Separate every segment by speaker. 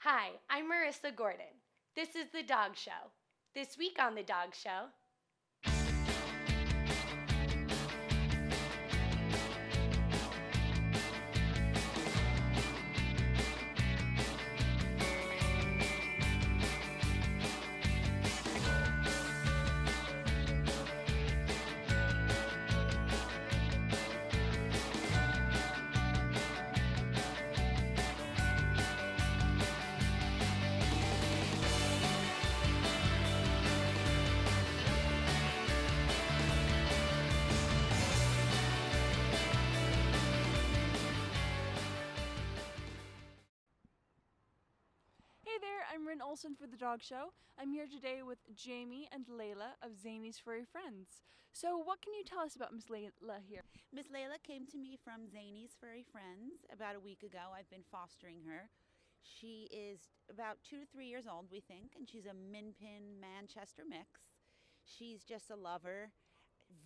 Speaker 1: Hi, I'm Marissa Gordon. This is The Dog Show. This week on The Dog Show,
Speaker 2: Hey there, I'm Rin Olson for The Dog Show. I'm here today with Jamie and Layla of Zany's Furry Friends. So what can you tell us about Miss Layla here?
Speaker 3: Miss Layla came to me from Zany's Furry Friends about a week ago. I've been fostering her. She is about 2 to 3 years old, we think, and she's a Min Pin Manchester mix. She's just a lover,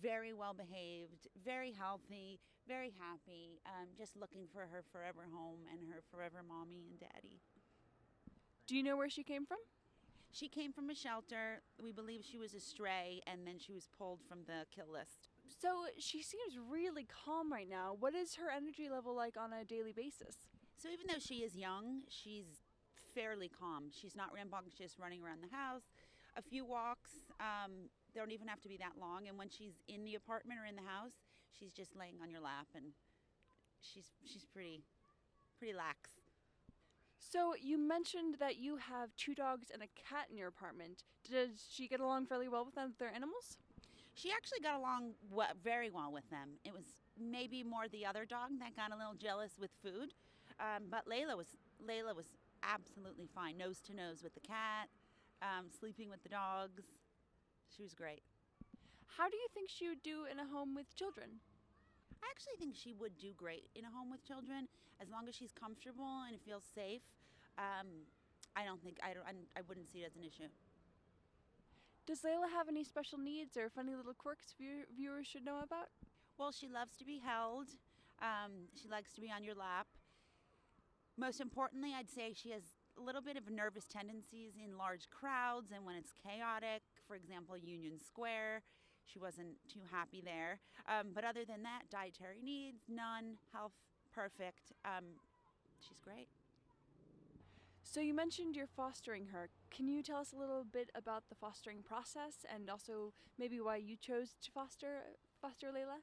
Speaker 3: very well behaved, very healthy, very happy, just looking for her forever home and her forever mommy and daddy.
Speaker 2: Do you know where she came from?
Speaker 3: She came from a shelter. We believe she was a stray, and then she was pulled from the kill list.
Speaker 2: So she seems really calm right now. What is her energy level like on a daily basis?
Speaker 3: So even though she is young, she's fairly calm. She's not rambunctious running around the house. A few walks, they don't even have to be that long. And when she's in the apartment or in the house, she's just laying on your lap, and she's pretty lax.
Speaker 2: So you mentioned that you have 2 dogs and a cat in your apartment. Does she get along fairly well with other animals?
Speaker 3: She actually got along very well with them. It was maybe more the other dog that got a little jealous with food, but Layla was absolutely fine, nose to nose with the cat, sleeping with the dogs. She was great.
Speaker 2: How do you think she would do in a home with children?
Speaker 3: I actually think she would do great in a home with children as long as she's comfortable and feels safe. I wouldn't see it as an issue.
Speaker 2: Does Layla have any special needs or funny little quirks viewers should know about?
Speaker 3: Well, she loves to be held. She likes to be on your lap. Most importantly, I'd say she has a little bit of nervous tendencies in large crowds and when it's chaotic. For example, Union Square. She wasn't too happy there. But other than that, dietary needs, none. Health, perfect. She's great.
Speaker 2: So you mentioned you're fostering her. Can you tell us a little bit about the fostering process and also maybe why you chose to foster Layla?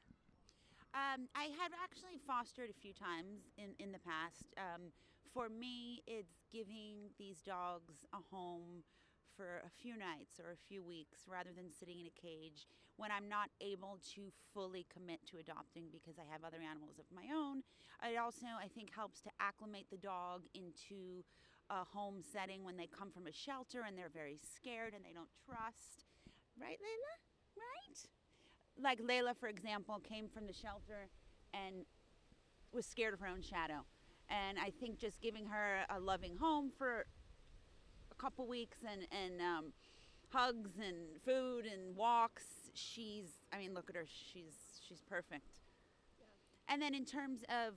Speaker 3: I have actually fostered a few times in the past. For me, it's giving these dogs a home for a few nights or a few weeks rather than sitting in a cage when I'm not able to fully commit to adopting because I have other animals of my own. It also, I think, helps to acclimate the dog into a home setting when they come from a shelter and they're very scared and they don't trust. Right, Layla? Right? Like Layla, for example, came from the shelter and was scared of her own shadow. And I think just giving her a loving home for a couple weeks and hugs and food and walks, look at her, she's perfect. Yeah. And then in terms of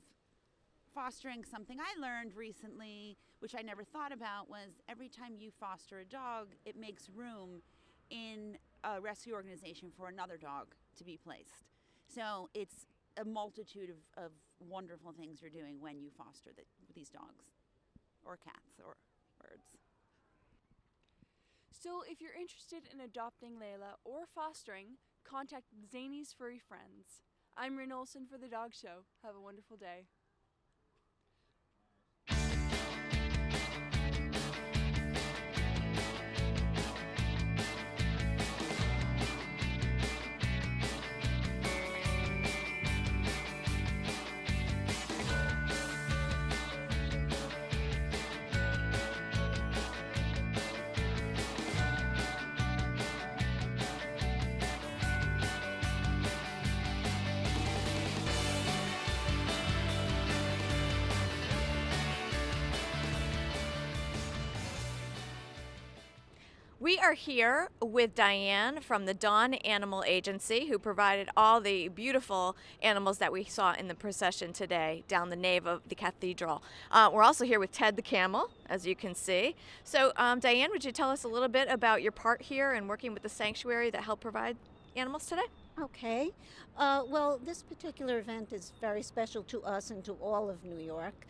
Speaker 3: fostering, something I learned recently, which I never thought about, was every time you foster a dog, it makes room in a rescue organization for another dog to be placed. So it's a multitude of wonderful things you're doing when you foster these dogs or cats or birds.
Speaker 2: So if you're interested in adopting Layla or fostering, contact Zany's Furry Friends. I'm Rin Olson for The Dog Show. Have a wonderful day.
Speaker 4: We are here with Diane from the Dawn Animal Agency, who provided all the beautiful animals that we saw in the procession today down the nave of the cathedral. We're also here with Ted the camel, as you can see. So, Diane, would you tell us a little bit about your part here and working with the sanctuary that helped provide animals today?
Speaker 5: Okay. Well, this particular event is very special to us and to all of New York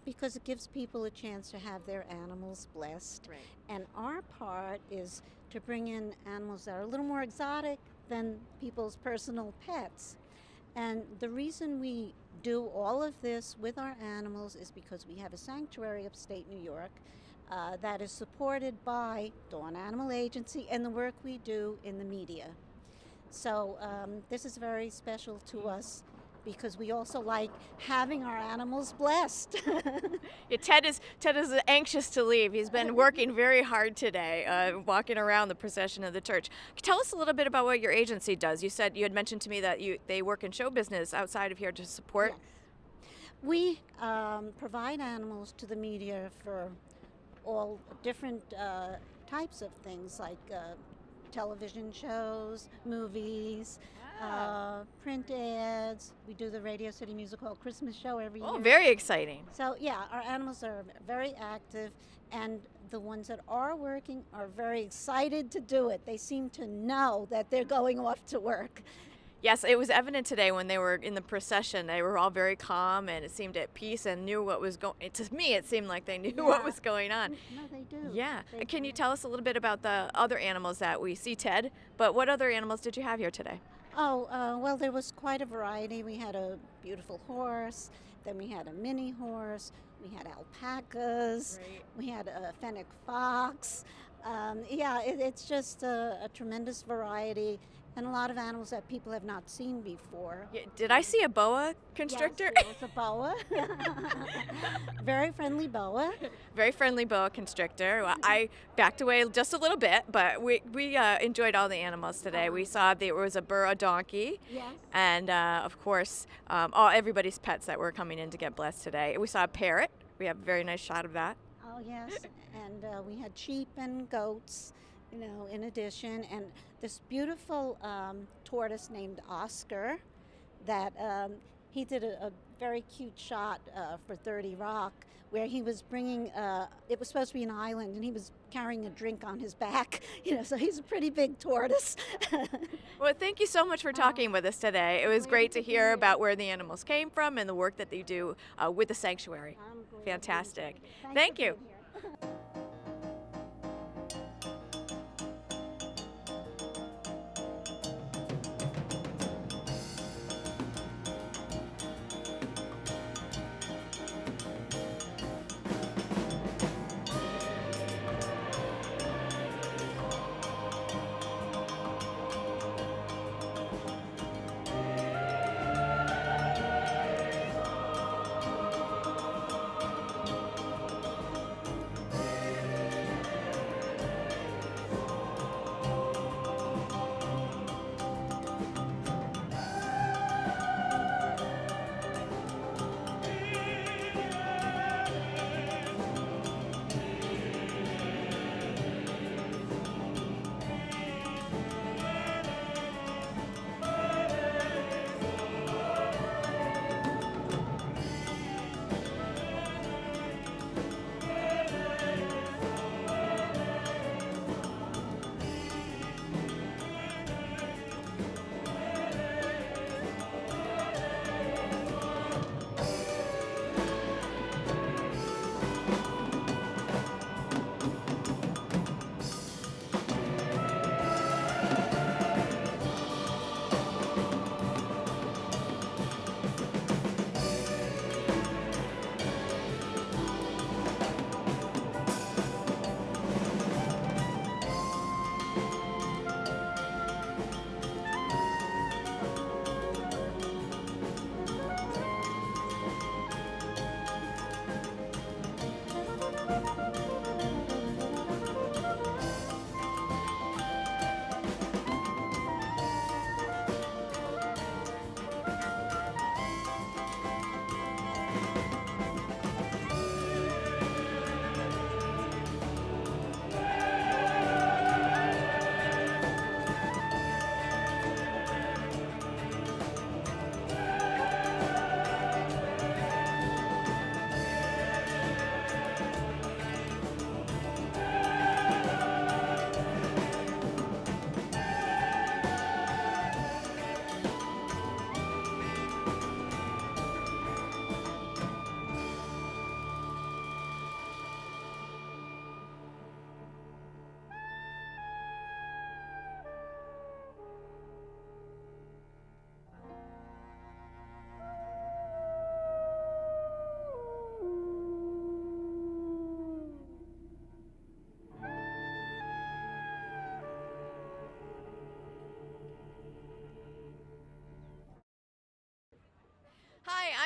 Speaker 5: because it gives people a chance to have their animals blessed.
Speaker 4: Right.
Speaker 5: And our part is to bring in animals that are a little more exotic than people's personal pets. And the reason we do all of this with our animals is because we have a sanctuary upstate New York that is supported by Dawn Animal Agency and the work we do in the media. So this is very special to us because we also like having our animals blessed.
Speaker 4: Yeah, Ted is anxious to leave. He's been working very hard today, walking around the procession of the church. Tell us a little bit about what your agency does. You said you had mentioned to me that they work in show business outside of here to support.
Speaker 5: Yes. We provide animals to the media for all different types of things like television shows, movies, print ads. We do the Radio City Music Hall Christmas show every year.
Speaker 4: Oh, very exciting.
Speaker 5: So yeah, our animals are very active, and the ones that are working are very excited to do it. They seem to know that they're going off to work.
Speaker 4: Yes, it was evident today when they were in the procession. They were all very calm and it seemed at peace and knew what was going. To me, it seemed like they knew what was going on.
Speaker 5: No, they do.
Speaker 4: Yeah.
Speaker 5: They
Speaker 4: Can you
Speaker 5: do.
Speaker 4: tell us a little bit about the other animals that we see, Ted? But what other animals did you have here today?
Speaker 5: Oh, well, there was quite a variety. We had a beautiful horse, then we had a mini horse, we had alpacas, we had a fennec fox. Yeah, it's just a tremendous variety and a lot of animals that people have not seen before.
Speaker 4: Yeah, did I see a boa constrictor?
Speaker 5: Yes, there was a boa. Very friendly boa.
Speaker 4: Very friendly boa constrictor. Well, I backed away just a little bit, but we enjoyed all the animals today. We saw there was a burro donkey,
Speaker 5: Yes.
Speaker 4: and of course, everybody's pets that were coming in to get blessed today. We saw a parrot. We have a very nice shot of that.
Speaker 5: Oh, yes. And we had sheep and goats, you know, in addition. And this beautiful tortoise named Oscar that he did a very cute shot for 30 Rock where he was bringing, it was supposed to be an island, and he was carrying a drink on his back, you know, so he's a pretty big tortoise.
Speaker 4: Well, thank you so much for talking with us today. It was great to hear about where the animals came from and the work that they do with the sanctuary.
Speaker 5: I'm glad
Speaker 4: Fantastic.
Speaker 5: to be here.
Speaker 4: Thank
Speaker 5: for
Speaker 4: you.
Speaker 5: being here.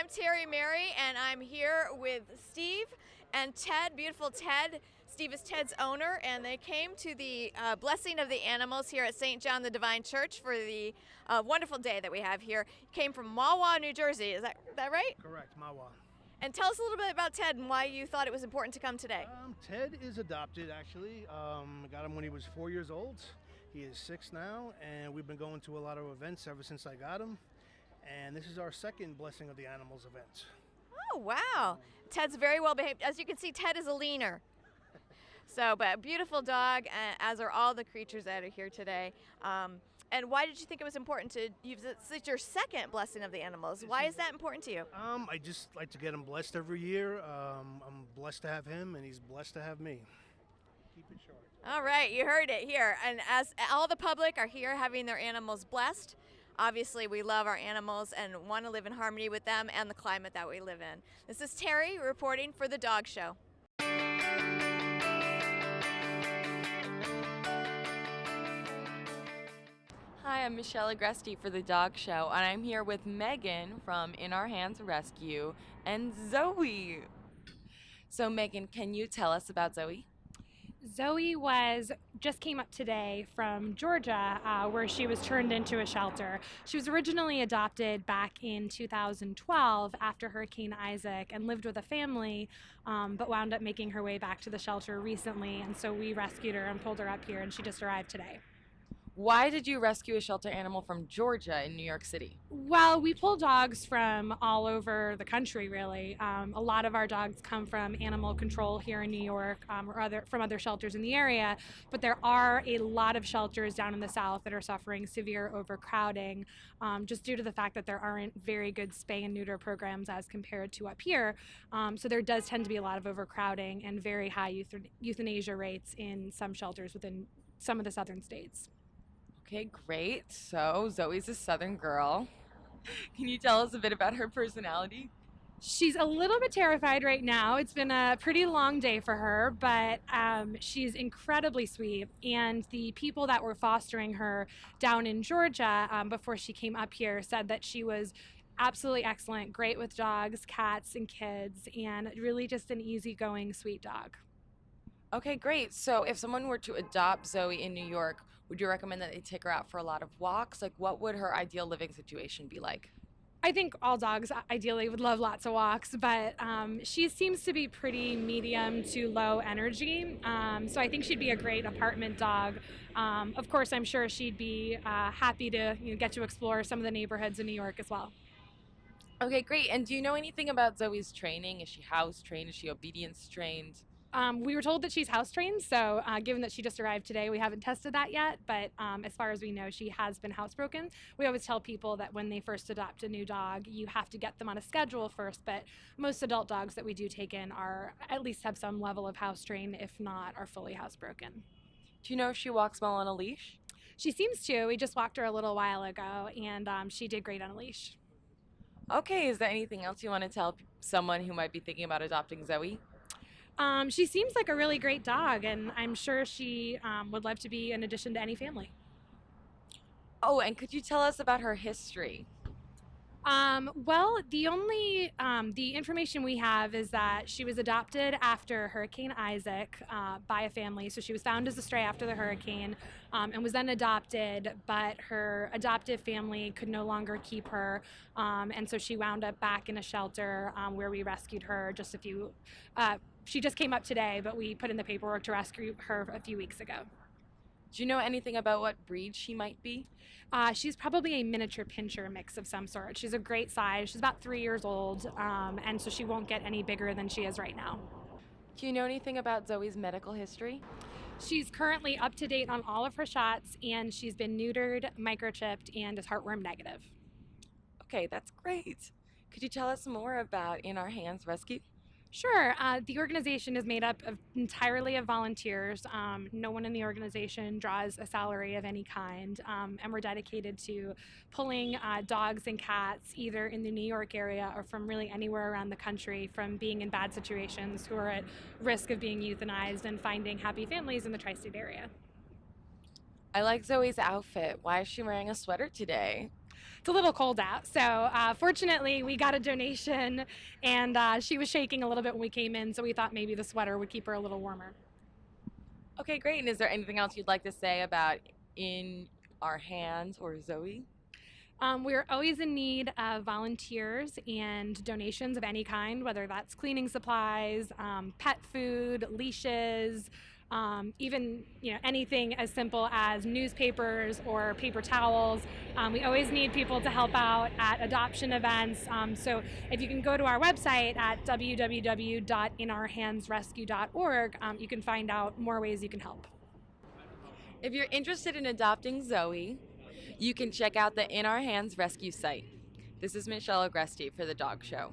Speaker 4: I'm Terry Mary, and I'm here with Steve and Ted, beautiful Ted. Steve is Ted's owner, and they came to the blessing of the animals here at St. John the Divine Church for the wonderful day that we have here. Came from Mahwah, New Jersey. Is that right?
Speaker 6: Correct, Mawa.
Speaker 4: And tell us a little bit about Ted and why you thought it was important to come today.
Speaker 6: Ted is adopted, actually. I got him when he was 4 years old. He is 6 now, and we've been going to a lot of events ever since I got him. And this is our second Blessing of the Animals event.
Speaker 4: Oh, wow. Ted's very well behaved. As you can see, Ted is a leaner. So, but a beautiful dog, as are all the creatures that are here today. And why did you think it was important to use it? It's your second Blessing of the Animals. Why is that important to you?
Speaker 6: I just like to get him blessed every year. I'm blessed to have him, and he's blessed to have me. Keep it short.
Speaker 4: All right, you heard it here. And as all the public are here having their animals blessed, obviously we love our animals and want to live in harmony with them and the climate that we live in. This is Terry reporting for The Dog Show.
Speaker 7: Hi, I'm Michelle Agresti for The Dog Show, and I'm here with Megan from In Our Hands Rescue and Zoe. So Megan, can you tell us about Zoe?
Speaker 8: Zoe just came up today from Georgia, where she was turned into a shelter. She was originally adopted back in 2012 after Hurricane Isaac and lived with a family, but wound up making her way back to the shelter recently, and so we rescued her and pulled her up here, and she just arrived today.
Speaker 7: Why did you rescue a shelter animal from Georgia in New York City?
Speaker 8: Well, we pull dogs from all over the country, really. A lot of our dogs come from animal control here in New York or from other shelters in the area, but there are a lot of shelters down in the South that are suffering severe overcrowding just due to the fact that there aren't very good spay and neuter programs as compared to up here. So there does tend to be a lot of overcrowding and very high euthanasia rates in some shelters within some of the southern states.
Speaker 7: Okay, great. So Zoe's a Southern girl. Can you tell us a bit about her personality?
Speaker 8: She's a little bit terrified right now. It's been a pretty long day for her, but she's incredibly sweet. And the people that were fostering her down in Georgia before she came up here said that she was absolutely excellent, great with dogs, cats, and kids, and really just an easygoing, sweet dog.
Speaker 7: Okay, great. So if someone were to adopt Zoe in New York, would you recommend that they take her out for a lot of walks? Like, what would her ideal living situation be like?
Speaker 8: I think all dogs ideally would love lots of walks, but she seems to be pretty medium to low energy. So I think she'd be a great apartment dog. Of course, I'm sure she'd be happy to get to explore some of the neighborhoods in New York as well.
Speaker 7: Okay, great. And do you know anything about Zoe's training? Is she house trained? Is she obedience trained?
Speaker 8: We were told that she's house trained, so given that she just arrived today, we haven't tested that yet, but as far as we know, she has been housebroken. We always tell people that when they first adopt a new dog, you have to get them on a schedule first, but most adult dogs that we do take in are at least have some level of house train, if not are fully housebroken.
Speaker 7: Do you know if she walks well on a leash?
Speaker 8: She seems to. We just walked her a little while ago, and she did great on a leash.
Speaker 7: Okay, is there anything else you want to tell someone who might be thinking about adopting Zoe?
Speaker 8: She seems like a really great dog, and I'm sure she would love to be an addition to any family.
Speaker 7: Oh, and could you tell us about her history?
Speaker 8: Well, the information we have is that she was adopted after Hurricane Isaac by a family. So she was found as a stray after the hurricane and was then adopted, but her adoptive family could no longer keep her. And so she wound up back in a shelter where we rescued her she just came up today, but we put in the paperwork to rescue her a few weeks ago.
Speaker 7: Do you know anything about what breed she might be?
Speaker 8: She's probably a miniature pinscher mix of some sort. She's a great size. She's about 3 years old, and so she won't get any bigger than she is right now.
Speaker 7: Do you know anything about Zoe's medical history?
Speaker 8: She's currently up to date on all of her shots, and she's been neutered, microchipped, and is heartworm negative.
Speaker 7: Okay, that's great. Could you tell us more about In Our Hands Rescue?
Speaker 8: Sure. The organization is made up entirely of volunteers. No one in the organization draws a salary of any kind, and we're dedicated to pulling dogs and cats either in the New York area or from really anywhere around the country from being in bad situations who are at risk of being euthanized and finding happy families in the tri-state area.
Speaker 7: I like Zoe's outfit. Why is she wearing a sweater today?
Speaker 8: it's a little cold out. So fortunately, we got a donation, and she was shaking a little bit when we came in, so we thought maybe the sweater would keep her a little warmer.
Speaker 7: Okay, great. And is there anything else you'd like to say about In Our Hands or Zoe?
Speaker 8: We're always in need of volunteers and donations of any kind, whether that's cleaning supplies, pet food, leashes, even anything as simple as newspapers or paper towels. We always need people to help out at adoption events. So if you can go to our website at www.inourhandsrescue.org, you can find out more ways you can help.
Speaker 7: If you're interested in adopting Zoe, you can check out the In Our Hands Rescue site. This is Michelle Agresti for The Dog Show.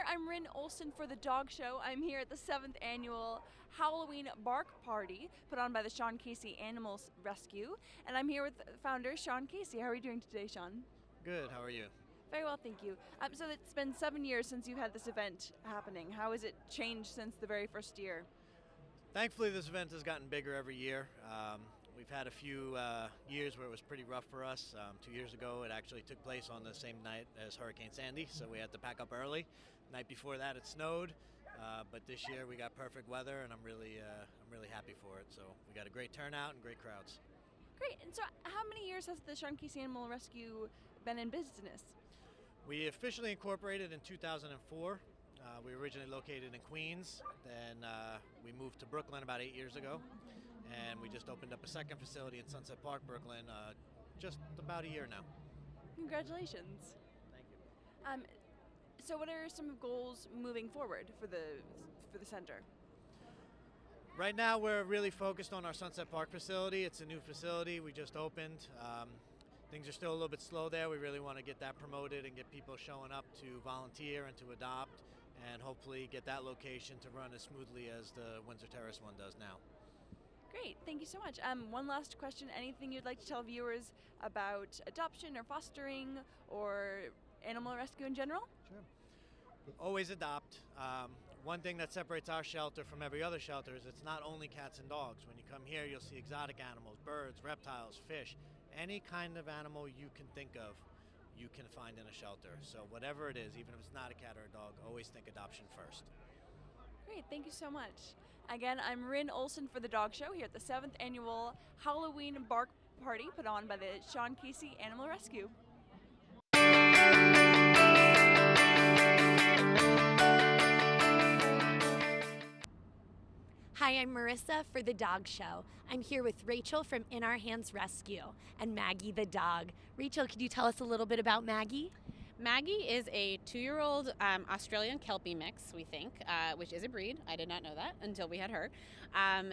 Speaker 2: I'm Rin Olson for The Dog Show. I'm here at the 7th annual Halloween Bark Party put on by the Sean Casey Animals Rescue. And I'm here with founder Sean Casey. How are you doing today, Sean?
Speaker 9: Good, how are you?
Speaker 2: Very well, thank you. So it's been 7 years since you've had this event happening. How has it changed since the very first year?
Speaker 9: Thankfully, this event has gotten bigger every year. We've had a few years where it was pretty rough for us. 2 years ago, it actually took place on the same night as Hurricane Sandy, so we had to pack up early. The night before that, it snowed, but this year we got perfect weather, and I'm really happy for it. So we got a great turnout and great crowds.
Speaker 2: Great. And so, how many years has the Sean Casey Animal Rescue been in business?
Speaker 9: We officially incorporated in 2004. We were originally located in Queens, then we moved to Brooklyn about 8 years ago, and we just opened up a second facility in Sunset Park, Brooklyn, just about a year now.
Speaker 2: Congratulations.
Speaker 9: Thank you.
Speaker 2: So what are some goals moving forward for the center?
Speaker 9: Right now we're really focused on our Sunset Park facility. It's a new facility we just opened. Things are still a little bit slow there. We really want to get that promoted and get people showing up to volunteer and to adopt, and hopefully get that location to run as smoothly as the Windsor Terrace one does now.
Speaker 2: Great, thank you so much. One last question. Anything you'd like to tell viewers about adoption or fostering or animal rescue in general?
Speaker 9: Sure. Always adopt. One thing that separates our shelter from every other shelter is it's not only cats and dogs. When you come here, you'll see exotic animals, birds, reptiles, fish, any kind of animal you can think of, you can find in a shelter. So whatever it is, even if it's not a cat or a dog, always think adoption first.
Speaker 2: Great, thank you so much. Again, I'm Rin Olson for the Dog Show here at the 7th Annual Halloween Bark Party put on by the Sean Casey Animal Rescue.
Speaker 1: Hi, I'm Marissa for The Dog Show. I'm here with Rachel from In Our Hands Rescue and Maggie the dog. Rachel, could you tell us a little bit about Maggie?
Speaker 10: Maggie is a 2-year-old Australian Kelpie mix, we think, which is a breed. I did not know that until we had her.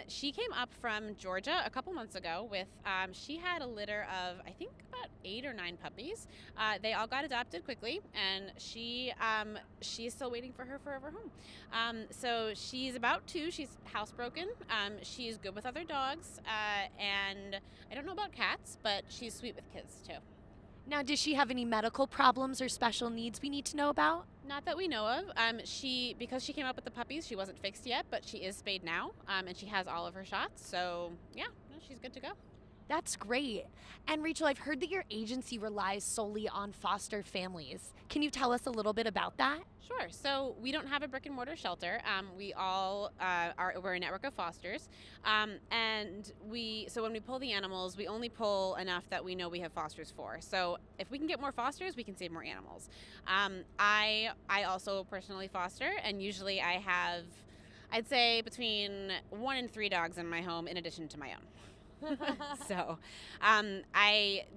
Speaker 10: She came up from Georgia a couple months ago with, she had a litter of, I think, about 8 or 9 puppies. They all got adopted quickly, and she's still waiting for her forever home. So she's about 2. She's housebroken. She's good with other dogs, and I don't know about cats, but she's sweet with kids, too.
Speaker 1: Now, does she have any medical problems or special needs we need to know about?
Speaker 10: Not that we know of. Because she came up with the puppies, she wasn't fixed yet, but she is spayed now, and she has all of her shots. So yeah, no, she's good to go.
Speaker 1: That's great. And Rachel, I've heard that your agency relies solely on foster families. Can you tell us a little bit about that?
Speaker 10: Sure. So we don't have a brick and mortar shelter. We all we're a network of fosters, and so when we pull the animals, we only pull enough that we know we have fosters for. So if we can get more fosters, we can save more animals. I also personally foster, and usually I have, I'd say, between 1 and 3 dogs in my home, in addition to my own. So,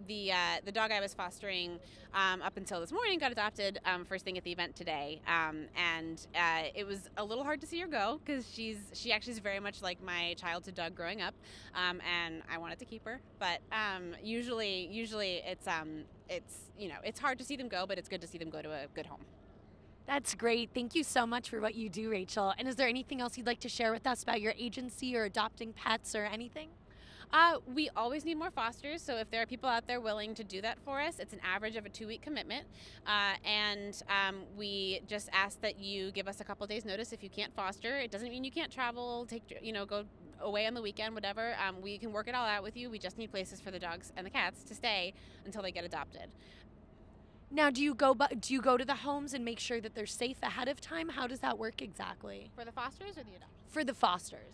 Speaker 10: the dog I was fostering up until this morning got adopted first thing at the event today, and it was a little hard to see her go because she actually is very much like my childhood dog growing up, and I wanted to keep her, but usually it's it's hard to see them go, but it's good to see them go to a good home.
Speaker 1: That's great. Thank you so much for what you do, Rachel. And is there anything else you'd like to share with us about your agency or adopting pets or anything?
Speaker 10: We always need more fosters, so if there are people out there willing to do that for us, it's an average of a 2-week commitment, and we just ask that you give us a couple days notice if you can't foster. It doesn't mean you can't travel, go away on the weekend, whatever. We can work it all out with you. We just need places for the dogs and the cats to stay until they get adopted.
Speaker 1: Now, do you go to the homes and make sure that they're safe ahead of time? How does that work exactly?
Speaker 10: For the fosters or the adopted?
Speaker 1: For the fosters.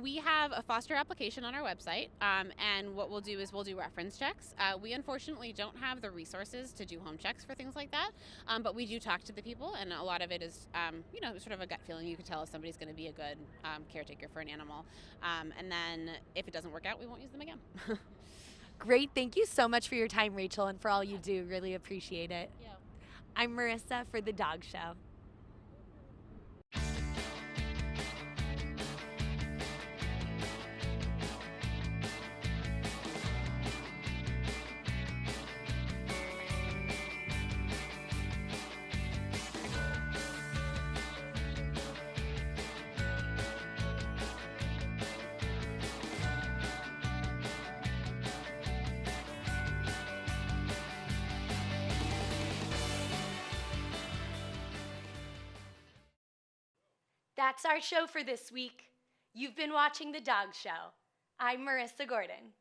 Speaker 10: We have a foster application on our website, and what we'll do is we'll do reference checks. We unfortunately don't have the resources to do home checks for things like that, but we do talk to the people, and a lot of it is, sort of a gut feeling. You can tell if somebody's going to be a good caretaker for an animal, and then if it doesn't work out, we won't use them again.
Speaker 1: Great. Thank you so much for your time, Rachel, and for all you do. Really appreciate it.
Speaker 10: Yeah.
Speaker 1: I'm Marissa for The Dog Show. That's our show for this week. You've been watching The Dog Show. I'm Marissa Gordon.